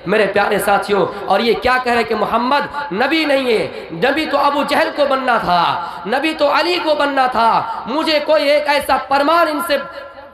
میرے پیارے ساتھیوں، اور یہ کیا کہہ رہے کہ محمد نبی نہیں ہے؟ نبی تو ابو جہل کو بننا تھا، نبی تو علی کو بننا تھا۔ مجھے کوئی ایک ایسا فرمان ان سے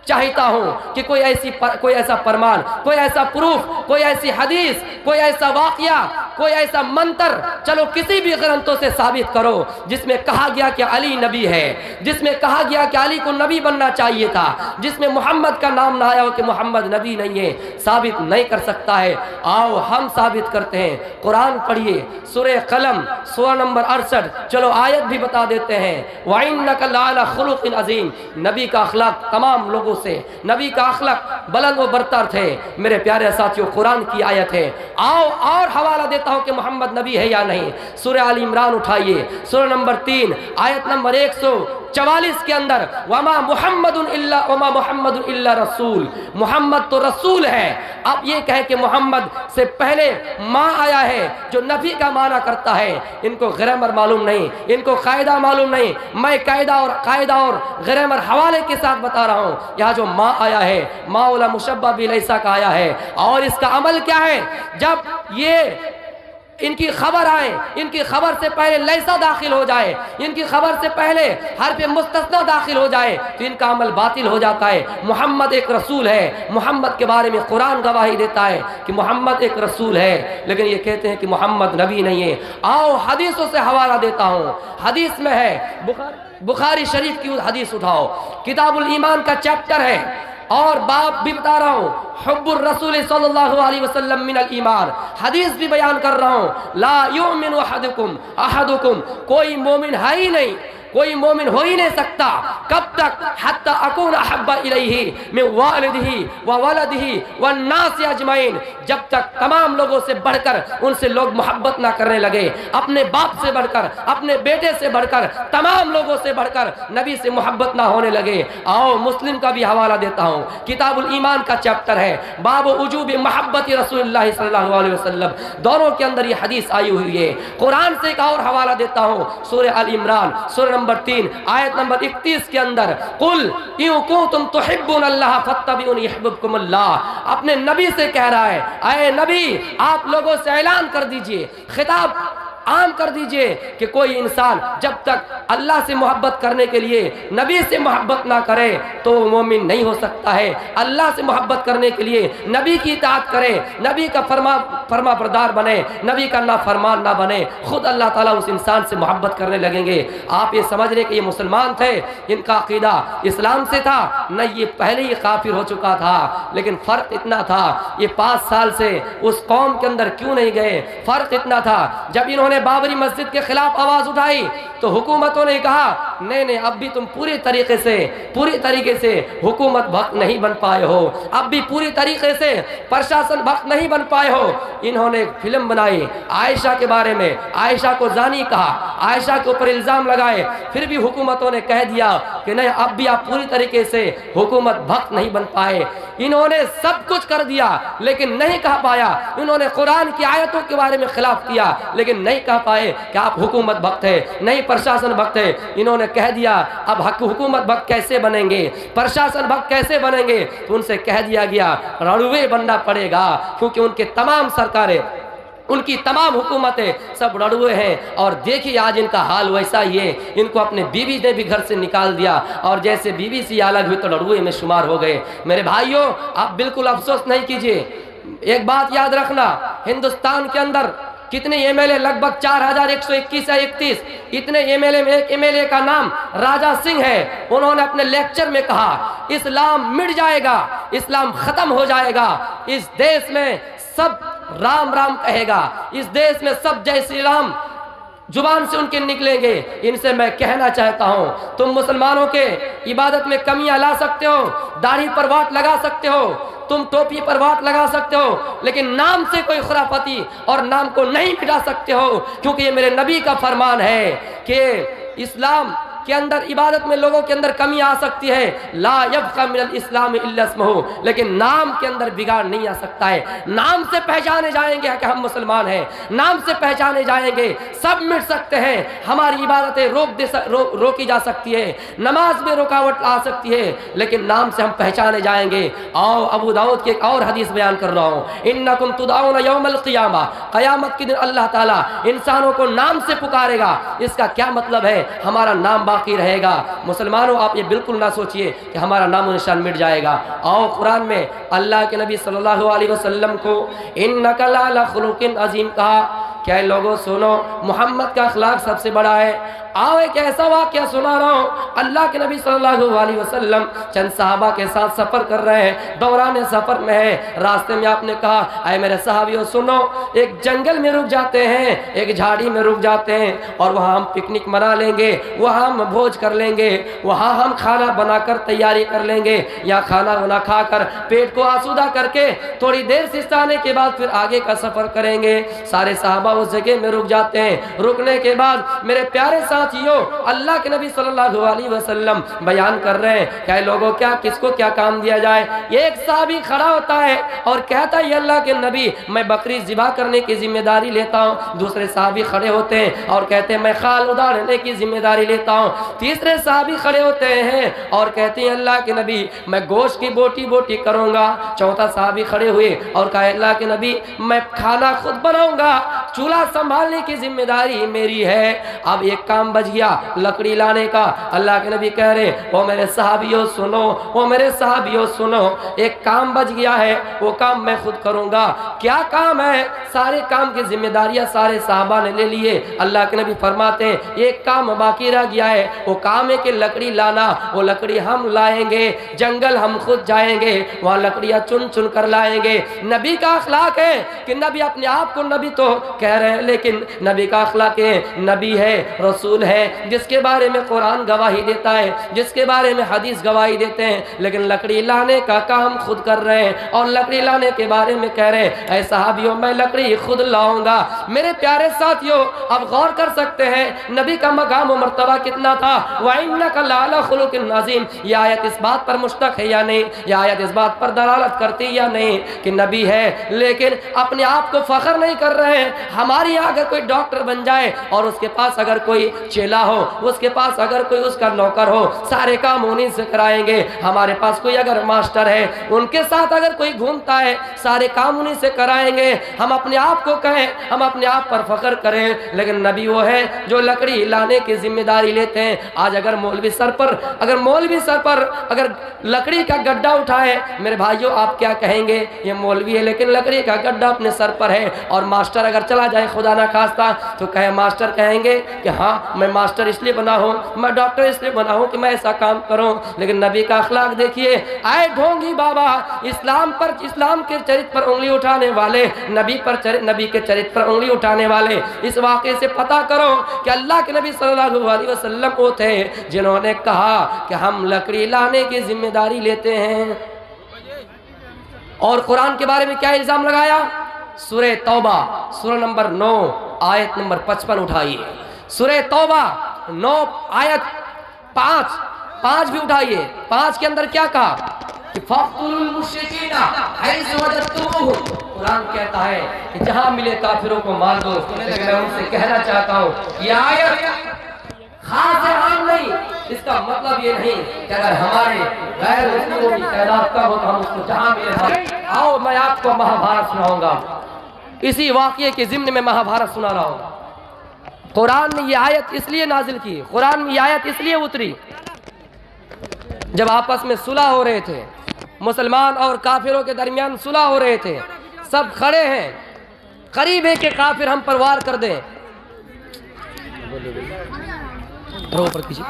چاہتا ہوں کہ کوئی ایسا فرمان، کوئی ایسا پروف، کوئی ایسی حدیث، کوئی ایسا واقعہ، کوئی ایسا منتر، چلو کسی بھی گرنتھوں سے ثابت کرو جس میں کہا گیا کہ علی نبی ہے، جس میں کہا گیا کہ علی کو نبی بننا چاہیے تھا، جس میں محمد کا نام نہ آیا ہو کہ محمد نبی نہیں ہے۔ ثابت نہیں کر سکتا ہے۔ آؤ ہم ثابت کرتے ہیں۔ قرآن پڑھیے، سورہ قلم، سورہ نمبر 68، چلو آیت بھی بتا دیتے ہیں۔ وَإِنَّكَ لَعَلَىٰ خُلُقٍ عَظِيمٍ۔ نبی کا اخلاق تمام لوگوں سے، نبی کا اخلاق بلند و برتر تھے۔ میرے پیارے ساتھیوں، قرآن کی آیت ہے۔ آؤ اور حوالہ دیتا ہوں کہ محمد نبی ہے یا نہیں۔ سورہ آل عمران اٹھائیے، سورہ نمبر 3، آیت نمبر 144 کے اندر، وَمَا مُحَمَّدٌ إِلَّا رَسُولٌ۔ محمد تو رسول ہے۔ اب یہ کہے کہ محمد سے پہلے ماں آیا ہے جو نبی کا معنی کرتا ہے۔ ان کو گرامر معلوم نہیں، ان کو قاعدہ معلوم نہیں۔ میں قاعدہ اور گرامر حوالے کے ساتھ بتا رہا ہوں۔ یہاں جو ماں آیا ہے، ماں ولا مشبہ بلیسا کا آیا ہے، اور اس کا عمل کیا ہے؟ جب یہ ان کی خبر آئے، ان کی خبر سے پہلے لیسا داخل ہو جائے، ان کی خبر سے پہلے حرف مستثنیٰ داخل ہو جائے تو ان کا عمل باطل ہو جاتا ہے۔ محمد ایک رسول ہے۔ محمد کے بارے میں قرآن گواہی دیتا ہے کہ محمد ایک رسول ہے، لیکن یہ کہتے ہیں کہ محمد نبی نہیں ہے۔ آؤ حدیثوں سے حوالہ دیتا ہوں۔ حدیث میں ہے، بخاری شریف کی حدیث اٹھاؤ، کتاب الایمان کا چیپٹر ہے، اور باب بھی بتا رہا ہوں، حب الرسول صلی اللہ علیہ وسلم من الایمان۔ حدیث بھی بیان کر رہا ہوں، لا یؤمن احدکم، کوئی مومن ہے ہی نہیں، کوئی مومن ہو ہی نہیں سکتا کب تک، حتی اکون احب الیہ من والدہ وولدہ والناس اجمعین، جب تک تمام لوگوں سے بڑھ کر ان سے لوگ محبت نہ کرنے لگے، اپنے باپ سے بڑھ کر، اپنے بیٹے سے بڑھ کر، تمام لوگوں سے بڑھ کر نبی سے محبت نہ ہونے لگے۔ آؤ مسلم کا بھی حوالہ دیتا ہوں، کتاب الایمان کا چیپٹر ہے، باب وجوب محبت رسول اللہ صلی اللہ علیہ وسلم، دونوں کے اندر یہ حدیث آئی ہوئی ہے۔ قرآن سے ایک اور حوالہ دیتا ہوں، سورہ آل عمران، سورہ نمبر 3، آیت نمبر 31 کے اندر، قل ان کنتم تحبون اللہ فاتبعونی یحببکم اللہ۔ اپنے نبی سے کہہ رہا ہے، اے نبی آپ لوگوں سے اعلان کر دیجئے، خطاب عام کر دیجئے کہ کوئی انسان جب تک اللہ سے محبت کرنے کے لیے نبی سے محبت نہ کرے تو وہ مومن نہیں ہو سکتا ہے۔ اللہ سے محبت کرنے کے لیے نبی کی اطاعت کرے، نبی کا فرما بردار بنے، نبی کا نافرمان نہ بنے، خود اللہ تعالیٰ اس انسان سے محبت کرنے لگیں گے۔ آپ یہ سمجھ رہے کہ یہ مسلمان تھے، ان کا عقیدہ اسلام سے تھا؟ نہیں، یہ پہلے ہی کافر ہو چکا تھا، لیکن فرق اتنا تھا، یہ 5 سال سے اس قوم کے اندر کیوں نہیں گئے؟ فرق اتنا تھا، جب انہوں نے بابری مسجد کے خلاف آواز اٹھائی تو حکومتوں نے کہا نہیں اب بھی تم پوری طریقے سے حکومت بھक्त نہیں بن پائے ہو، اب بھی پوری طریقے سے پرشاسن بھक्त نہیں بن پائے ہو۔ انہوں نے فلم بنائی عائشہ کے بارے میں، عائشہ کو زانی کہا، عائشہ کے اوپر الزام لگائے، پھر بھی حکومتوں نے کہہ دیا کہ نہیں اب بھی آپ پوری طریقے سے حکومت بھक्त نہیں بن پائے۔ انہوں نے سب کچھ کر دیا لیکن نہیں کہہ پایا، انہوں نے قرآن کی آیتوں کے بارے میں خلاف کیا لیکن نہیں کہہ پائے کہ آپ حکومت بھक्त ہے، نہیں پرشاسن بھक्त ہے۔ انہوں نے کہہ دیا اب حکومت بھक्त کیسے بنیں گے، پرشاسن بھक्त کیسے بنیں گے؟ تو ان سے کہہ دیا گیا رڑوے بننا پڑے گا، کیونکہ ان کے تمام سرکاریں، ان کی تمام حکومتیں سب رڑوے ہیں۔ اور دیکھیے آج ان کا حال ویسا ہی ہے، ان کو اپنے بیوی نے بھی گھر سے نکال دیا، اور جیسے بیوی سے الگ ہوئی تو رڑوے میں شمار ہو گئے۔ میرے بھائیوں آپ بالکل افسوس نہیں کیجیے، ایک بات یاد رکھنا، ہندوستان کے اندر کتنے ایم ایل اے؟ لگ بھگ 4121 یا 31۔ اتنے ایم ایل اے میں ایک ایم ایل اے کا نام راجہ سنگھ ہے، انہوں نے اپنے لیکچر میں کہا اسلام مٹ جائے گا، اسلام ختم ہو جائے گا، اس دیش میں سب رام رام کہے گا، اس دیش میں سب جے شری رام زبان سے ان کے نکلیں گے۔ ان سے میں کہنا چاہتا ہوں تم مسلمانوں کے عبادت میں کمیاں لا سکتے ہو، داڑھی پر واٹ لگا سکتے ہو، تم ٹوپی پر واٹ لگا سکتے ہو، لیکن نام سے کوئی خرافتی اور نام کو نہیں مٹا سکتے ہو، کیونکہ یہ میرے نبی کا فرمان ہے کہ اسلام के अंदर, इबादत में लोगों के अंदर कमी आ सकती है, ला यब्का मिनल इस्लाम इल्ला इस्मुहु, लेकिन नाम के अंदर बिगाड़ नहीं आ सकता है। नाम से पहचाने जाएंगे कि हम मुसलमान हैं, नाम से पहचाने जाएंगे, सब मिट सकते हैं, हमारी इबादतें रोकी जा सकती है, नमाज में रुकावट आ सकती है, लेकिन नाम से हम पहचाने जाएंगे। आओ अबू दाऊद की एक और हदीस बयान कर रहा हूँ, इन्नकुम तुदऔना यौमल क़ियामा, क़यामत के दिन अल्लाह ताला इंसानों को नाम से पुकारेगा। इसका क्या मतलब है? हमारा नाम बाकी रहेगा। मुसलमानों, आप ये बिल्कुल ना सोचिए कि हमारा नाम निशान मिट जाएगा। आओ कुरान में अल्लाह के नबी सल्लल्लाहु अलैहि वसल्लम को इन्नका लअला खुलुकिन अज़ीम कहा। क्या लोगों सुनो, मोहम्मद का अखलाक सबसे बड़ा है। आओ एक ऐसा वाक़या सुना रहा हूँ, अल्लाह के नबी सल्लल्लाहु अलैहि वसल्लम चंद सहाबा के साथ सफ़र कर रहे हैं, दौरान सफ़र में है, रास्ते में आपने कहा, अय मेरे सहाबियों सुनो, एक जंगल में रुक जाते हैं, एक झाड़ी में रुक जाते हैं और वहाँ हम पिकनिक मना लेंगे, वहाँ हम भोज कर लेंगे, वहाँ हम खाना बनाकर तैयारी कर लेंगे, या खाना बना खाकर पेट को आसूदा करके थोड़ी देर सिस्ताने के बाद फिर आगे का सफ़र करेंगे। सारे सहाबा उस जगह में रुक जाते हैं। रुकने के बाद मेरे प्यारे साथियों, अल्लाह के नबी सल्लल्लाहु अलैहि वसल्लम बयान कर रहे हैं, क्या लोगों क्या किसको क्या काम दिया जाए। एक साहबी खड़ा होता है और कहता है, अल्लाह के नबी मैं बकरी ज़िबा करने की जिम्मेदारी लेता हूँ। दूसरे साहबी खड़े होते हैं और कहते हैं मैं खाल उड़ाने की जिम्मेदारी लेता हूँ। तीसरे साहबी खड़े होते हैं और कहते हैं, अल्लाह के नबी मैं गोश्त की बोटी बोटी करूँगा। चौथा साहबी खड़े हुए और कहा, अल्लाह के नबी मैं खाना खुद बनाऊंगा, चूल्हा संभालने की जिम्मेदारी मेरी है। अब एक काम बच गया, लकड़ी लाने का। अल्लाह के नबी कह रहे, वो मेरे सहाबियों सुनो, वो मेरे सहाबियों सुनो, एक काम बच गया है, वो काम मैं खुद करूंगा। क्या काम है? सारे काम की जिम्मेदारियां सारे साहबा ने ले लिए। अल्लाह के नबी फरमाते हैं, एक काम बाकी रह गया है, वो काम है कि लकड़ी लाना। वो लकड़ी हम लाएंगे, जंगल हम खुद जाएंगे, वहाँ लकड़ियाँ चुन चुन कर लाएंगे। नबी का अखलाक है कि नबी अपने आप को नबी तो कह रहे हैं, लेकिन नबी का अखलाक है, नबी है, रसूल है, जिसके बारे में कुरान गवाही देता है, जिसके बारे में हदीस गवाही देते हैं, लेकिन लकड़ी लाने का काम खुद कर रहे हैं और लकड़ी लाने के बारे में कह रहे हैं, ऐ सहाबियों मैं लकड़ी खुद लाऊंगा। मेरे प्यारे साथियों, अब गौर कर सकते हैं नबी का मकाम और मर्तबा कितना था। व इन्नका लअला खुलुकिन अज़ीम, ये आयत इस बात पर मुश्तक है या नहीं? ये आयत इस बात पर दलालत करती या नहीं कि नबी है, लेकिन अपने आप को फख्र नहीं कर रहे हैं। हमारे यहाँ अगर कोई डॉक्टर बन जाए और उसके पास अगर कोई चेला हो, उसके पास अगर कोई उसका नौकर हो, सारे काम उन्हीं से कराएंगे। हमारे पास कोई अगर मास्टर है, उनके साथ अगर कोई घूमता है, सारे काम उन्हीं से कराएंगे। हम अपने आप को कहें, हम अपने आप पर फख्र करें, लेकिन नबी वो है जो लकड़ी लाने की जिम्मेदारी लेते हैं। आज अगर मौलवी सर पर अगर लकड़ी का गड्ढा उठाए, मेरे भाइयों आप क्या कहेंगे? ये मौलवी है लेकिन लकड़ी का गड्ढा अपने सर पर है। और मास्टर अगर चला जाए खुदा ना खास्ता, तो कहे मास्टर कहेंगे कि हाँ मैं मास्टर इसलिए बना हूँ, मैं डॉक्टर इसलिए बना हूँ कि मैं ऐसा काम करूँ। लेकिन नबी का अखलाक देखिए, आए ढोंगी बाबा, इस्लाम के चरित्र पर उंगली उठाने वाले, नबी के चरित्र पर उंगली उठाने वाले, इस वाक़े से पता करो कि अल्लाह के नबी सल्लल्लाहु अलैहि वसल्लम वो थे जिन्होंने कहा कि हम लकड़ी लाने की जिम्मेदारी लेते हैं। और कुरान के बारे में क्या इल्जाम लगाया? सूरह तौबा सूरह नंबर 9 आयत नंबर 55 उठाइए। सूरह तौबा 9 आयत 5 भी उठाइए। 5 के अंदर क्या कहा कि फक़्तुलुल मुश्रिकीना हैज़ु वजदतुमूहुम। कुरान कहता है कि जहां मिले काफिरों को मार दो। लेकिन मैं उनसे कहना चाहता हूँ, ये आयत खास है, आम नहीं। इसका मतलब ये नहीं कि अगर हमारे गैर मुस्लिमों की तादाद कम हो तो हम उसको जहां मिले। आओ मैं आपको महाभारत सुनाऊंगा, इसी वाक़ये के ज़िम्न में महाभारत सुना रहा हूँ। कुरान ने ये आयत इसलिए नाजिल की, कुरान में ये आयत इसलिए उतरी जब आपस में सुलह हो रहे थे, मुसलमान और काफिरों के दरमियान सुलह हो रहे थे। सब खड़े हैं, करीब है कि काफिर हम पर वार कर दें। पर कीजिए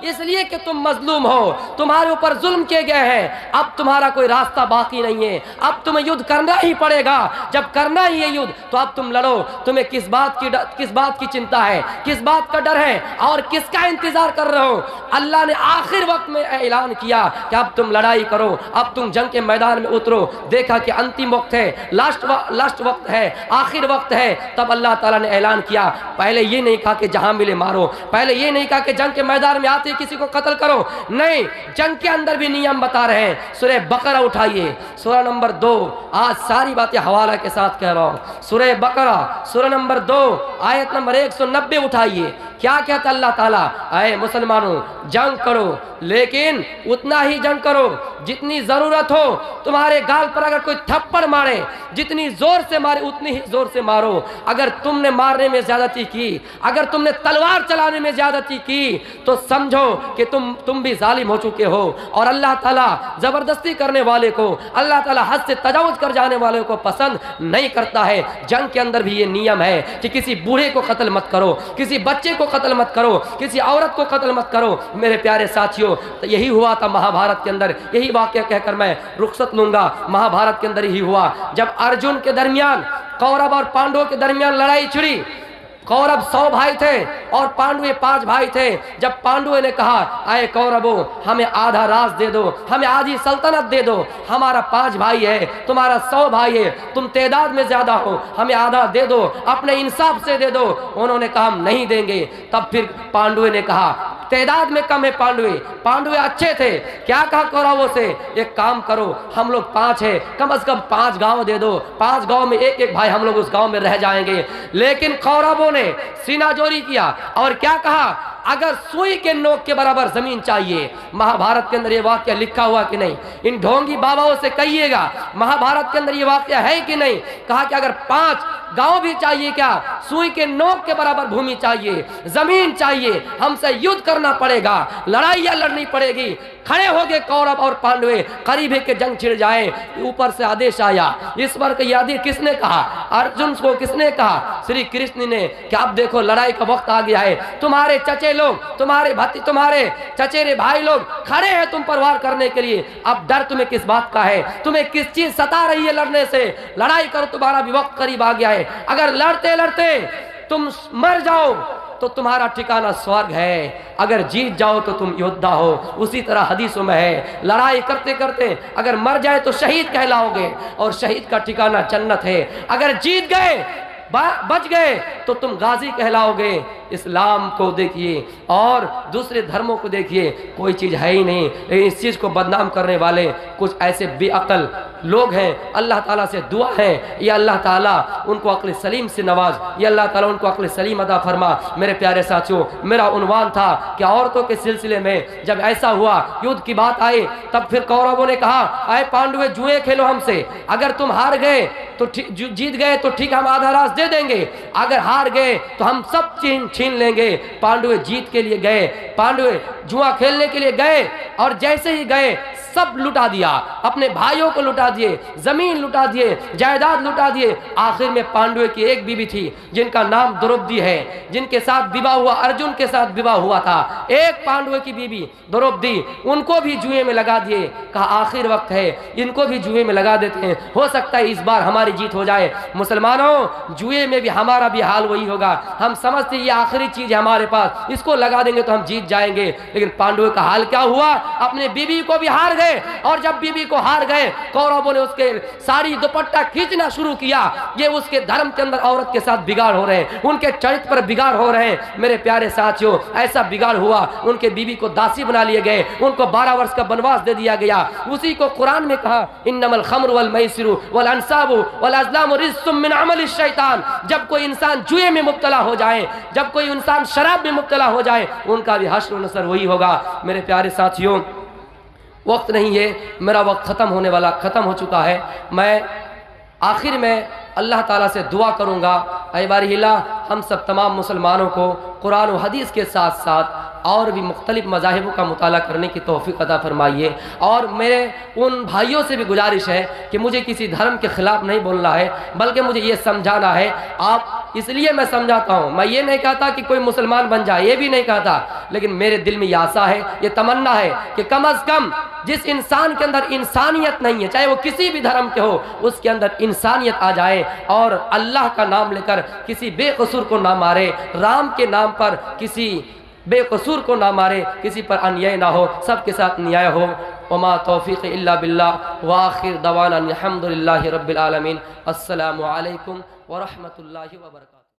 इसलिए कि तुम मजलूम हो, तुम्हारे ऊपर जुल्म किए गए हैं, अब तुम्हारा कोई रास्ता बाकी नहीं है, अब तुम्हें युद्ध करना ही पड़ेगा। जब करना ही है युद्ध तो अब तुम लड़ो। तुम्हें किस बात की चिंता है, किस बात का डर है और किसका इंतजार कर रहे हो? अल्लाह ने आखिर वक्त में ऐलान किया कि अब तुम लड़ाई करो, अब तुम जंग के मैदान में उतरो। देखा कि अंतिम वक्त है, लास्ट वक्त है, आखिर वक्त है, तब अल्लाह ताला ने ऐलान किया। पहले ये नहीं कहा कि जहां मिले मारो, पहले ये नहीं कहा कि जंग के मैदान में आते किसी को कत्ल करो, नहीं, जंग के अंदर भी नियम बता रहे हैं। सूरह बकरा उठाइए, सूरह नंबर 2, आज सारी बातें हवाला के साथ कह रहा हूं। सूरह बकरा सूरह नंबर 2 आयत नंबर 190 उठाइए। क्या कहता अल्लाह ताला? आए मुसलमानों, जंग करो, लेकिन उतना ही जंग करो जितनी जरूरत हो। तुम्हारे गाल पर अगर कोई थप्पड़ मारे, जितनी जोर से मारे उतनी ही जोर से मारो। अगर तुमने मारने में ज्यादती की, अगर तुमने तलवार चलाने में ज्यादती की, तो समझो कि तुम भी जालिम हो चुके हो। और अल्लाह ताला जबरदस्ती करने वाले को, अल्लाह ताला हद से तजावुज कर जाने वाले को पसंद नहीं करता है। जंग के अंदर भी ये नियम है कि किसी बूढ़े को कत्ल मत करो, किसी बच्चे को कत्ल मत करो, किसी औरत को कत्ल मत करो। मेरे प्यारे साथियों, तो यही हुआ था महाभारत के अंदर। यही वाकया कहकर मैं रुखसत लूंगा। महाभारत के अंदर ही हुआ जब अर्जुन के दरमियान, कौरव और पांडवों के दरमियान लड़ाई छिड़ी। कौरव 100 भाई थे और पांडवे 5 भाई थे। जब पांडवों ने कहा, आए कौरवों, हमें आधा राज दे दो, हमें आधी सल्तनत दे दो, हमारा 5 भाई है, तुम्हारा 100 भाई है, तुम तादाद में ज्यादा हो, हमें आधा दे दो, अपने इंसाफ से दे दो। उन्होंने कहा हम नहीं देंगे। तब फिर पांडवों ने कहा, तादाद में कम है पांडवे अच्छे थे, क्या कहा कौरवों से, एक काम करो, हम लोग 5 है, कम से कम 5 गांव दे दो, 5 गांव में एक भाई हम लोग उस गांव में रह जाएंगे। लेकिन कौरवों ने सीना जोरी किया और क्या कहा, अगर सुई के नोक के बराबर जमीन चाहिए। महाभारत के अंदर ये वाकया लिखा हुआ कि नहीं? इन ढोंगी बाबाओं से कहिएगा, महाभारत के अंदर ये वाकया है कि नहीं? कहा कि अगर 5 गांव भी चाहिए, क्या सुई के नोक के बराबर भूमि चाहिए, जमीन चाहिए, हमसे युद्ध करना पड़ेगा, लड़ाइयां लड़नी पड़ेगी। खड़े हो गए कौरव और पांडवे, करीब है कि जंग छिड़ जाए। ऊपर से आदेश आया। इस बार का आदेश किसने कहा? अर्जुन को किसने कहा? श्री कृष्ण ने। कि अब देखो लड़ाई का वक्त आ गया है, तुम्हारे चचे लोग, तुम्हारे चचेरे भाई लोग खड़े हैं तुम पर वार करने के लिए। अब डर तुम्हें किस बात का है? तुम्हें किस चीज सता रही है लड़ने से? लड़ाई करो, तुम्हारा भी वक्त करीब आ गया है। अगर लड़ते लड़ते तुम मर जाओ तो तुम्हारा ठिकाना स्वर्ग है, अगर जीत जाओ तो तुम योद्धा हो। उसी तरह हदीसों में है, लड़ाई करते करते अगर मर जाए तो शहीद कहलाओगे और शहीद का ठिकाना जन्नत है। अगर जीत गए, बच गए, तो तुम गाजी कहलाओगे। इस्लाम को देखिए और दूसरे धर्मों को देखिए, कोई चीज़ है ही नहीं। लेकिन इस चीज़ को बदनाम करने वाले कुछ ऐसे बेअक्ल लोग हैं। अल्लाह ताला से दुआ है, या अल्लाह ताला उनको अक्ल सलीम से नवाज, या अल्लाह ताला उनको अक्ल सलीम अदा फरमा। मेरे प्यारे साथियों, मेरा उन्वान था कि औरतों के सिलसिले में जब ऐसा हुआ, युद्ध की बात आई, तब फिर कौरवों ने कहा, आए पांडवे जुए खेलो हमसे, अगर तुम हार गए तो जीत गए तो ठीक, हम आधा राज दे देंगे, अगर हार गए तो हम सब छीन लेंगे। पांडवे जीत के लिए गए, पांडवे जुआ खेलने के लिए गए और जैसे ही गए सब लुटा दिया, अपने भाइयों को लुटा दिए, जमीन लुटा दिए, जायदाद लुटा दिए। आखिर में पांडवे की एक बीवी थी जिनका नाम द्रौपदी है, जिनके साथ विवाह हुआ, अर्जुन के साथ विवाह हुआ था। एक पांडवे की बीवी द्रौपदी, उनको भी जुए में लगा दिए। कहा आखिर वक्त है, इनको भी जुए में लगा देते हैं, हो सकता है इस बार हमारी जीत हो जाए। मुसलमानों, जुए में भी हमारा भी हाल वही होगा। हम समझते ये आखिरी चीज है हमारे पास, इसको लगा देंगे तो हम जीत जाएंगे। लेकिन पांडवे का हाल क्या हुआ? अपने बीवी को भी हार गए, और जब बीवी को हार गए, कौरवों ने उसके साड़ी दुपट्टा खींचना शुरू किया। ये उसके धर्म के अंदर औरत के साथ बिगाड़ हो रहे हैं, उनके चरित्र पर बिगाड़ हो रहे हैं। मेरे प्यारे साथियों, ऐसा बिगाड़ हुआ, उनके बीवी को दासी बना लिए गए, उनको 12 वर्ष का वनवास दे दिया गया। उसी को कुरान में कहा, इन्नमल खम्र वल मैसिरु वल अंसाबु वल अज़लामु रिज्सुम मिन अमलि शैतान। जब कोई इंसान जुए में मुब्तला हो जाए, जब कोई इंसान शराब में मुब्तला हो जाए, उनका भी हश्र व नसर वही होगा। मेरे प्यारे साथियों, वक्त नहीं है, मेरा वक्त ख़त्म हो चुका है। मैं आखिर में अल्लाह ताला से दुआ करूँगा, ऐ बारीला हम सब तमाम मुसलमानों को कुरान और हदीस के साथ साथ और भी मुख्तलिफ मज़ाहिबों का मुताला करने की तौफ़ीक़ अता फरमाइए। और मेरे उन भाइयों से भी गुजारिश है कि मुझे किसी धर्म के ख़िलाफ़ नहीं बोलना है, बल्कि मुझे ये समझाना है। आप اس لیے میں سمجھاتا ہوں، میں یہ نہیں کہتا کہ کوئی مسلمان بن جائے، یہ بھی نہیں کہتا، لیکن میرے دل میں یہ آسا ہے، یہ تمنا ہے کہ کم از کم جس انسان کے اندر انسانیت نہیں ہے، چاہے وہ کسی بھی دھرم کے ہو، اس کے اندر انسانیت آ جائے اور اللہ کا نام لے کر کسی بے قصور کو نہ مارے، رام کے نام پر کسی بے قصور کو نہ مارے، کسی پر انیائے نہ ہو، سب کے ساتھ نیائے ہو۔ وما توفیق الا باللہ وآخر دعوانا الحمدللہ رب العالمین۔ السلام علیکم ورحمۃ اللہ وبرکاتہ۔